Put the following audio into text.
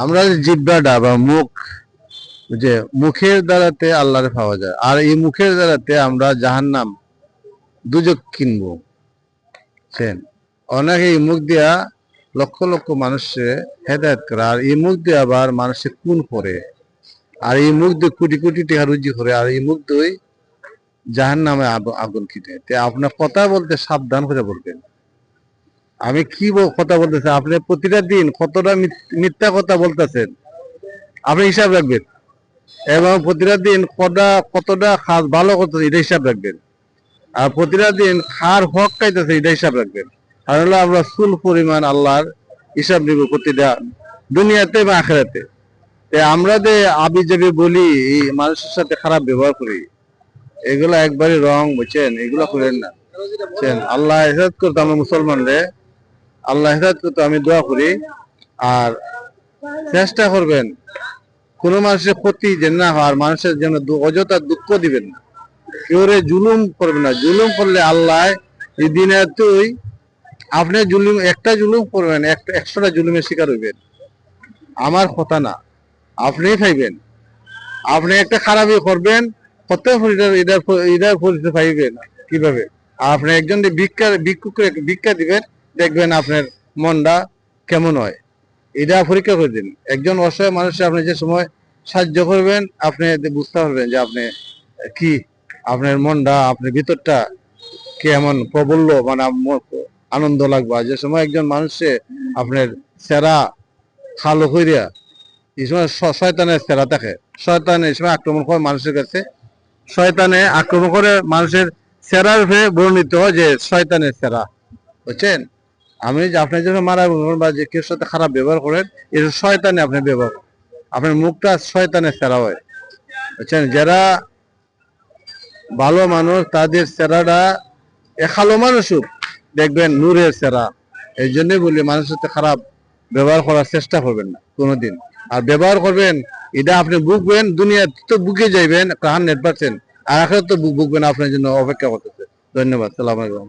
আমরা যে জিহ্বাটা বা মুখ, যে মুখের দ্বারাতে আল্লাহরে পাওয়া যায়, আর এই মুখের দ্বারাতে আমরা জাহান্নাম দুজক কিনবো। অনেকে এই মুখ দিয়া লক্ষ লক্ষ মানুষের হেদায়ত করে, আর এই মুখ দিয়ে আবার মানুষের খুন করে, আর এই মুখ দিয়ে কোটি কোটি টাকা রুজি করে, আর এই মুখ দিয়ে জাহান্নামে আগুন কিনে। আপনার কথা বলতে সাবধান করে বলবেন। আমি কি কথা বলতেছি, আপনি প্রতিটা দিন কতটা মিথ্যা কথা বলতেছেন আপনি হিসাব রাখবেন, এবং প্রতিটা দিন কতটা ভালো করতেছে এটা হিসাব রাখবেন, আর প্রতিটা দিন খার হক খাইতেছে এটা হিসাব রাখবেন। আর হলো আমরা চুল পরিমাণ আল্লাহর হিসাব নিব প্রতিটা দুনিয়াতে বা আখেরাতে। আমরা যে আবি যাবি বলি, এই মানুষের সাথে খারাপ ব্যবহার করি, এগুলা একবারই রং, বুঝছেন? এগুলা করেন না, বুঝছেন? আল্লাহ হেফাজত করতে আমরা মুসলমান রে, আল্লাহ হেফাজত করতে আমি দোয়া করি। আর চেষ্টা করবেন কোন মানুষের ক্ষতি যেন না হয়, মানুষের যেন অযথা দুঃখ দিবেন না, কেউ জুলুম করবেন না। জুলুম করলে আল্লাহ এই দিনে তুই আপনি জুলুম একটা জুলুম করবেন, 100টা জুলুমের শিকার হইবেন। আমার কথা না, আপনি খাইবেন। আপনি একটা খারাপই করবেন, কত এটার পরিচয় পাইবেন কিভাবে? আপনি একজন ভিক্ষা দিবেন, দেখবেন আপনার মনটা কেমন হয়। এটা পরীক্ষা করে দিন। একজন অসহায় মানুষের আপনি যে সময় সাহায্য করবেন, আপনি বুঝতে পারবেন যে আপনি কি, আপনার মনটা, আপনার ভিতরটা কেমন প্রবল্য, মানে আনন্দ লাগবে। যে সময় একজন মানুষে আপনার সেরা খালো কইরা, এই সময় শয়তানের সেরা থাকে, শয়তান এই সময় আক্রমণ করে মানুষের কাছে, শয়তানে আক্রমণ করে মানুষের সেরার হয়ে বর্ণিত যে শয়তানের সেরা, বুঝছেন? আমি যে আপনার জন্য মারা বা যে কেউ সাথে খারাপ ব্যবহার করেন, এটা শয়তানে আপনার ব্যবহার, আপনার মুখটা শয়তানের সেরা হয়, বুঝছেন? যারা ভালো মানুষ তাদের সেরাটা একালো মানুষও দেখবেন নূরের সেরা। এই জন্যই বলি মানুষের সাথে খারাপ ব্যবহার করার চেষ্টা করবেন না কোনোদিন। আর ব্যবহার করবেন, এটা আপনি বুকবেন, দুনিয়া তো বুকে যাইবেন 100%, আর আখেরাতে তো বুকবেন, আপনার জন্য অপেক্ষা করতেছে। ধন্যবাদ। সালাম আলাইকুম।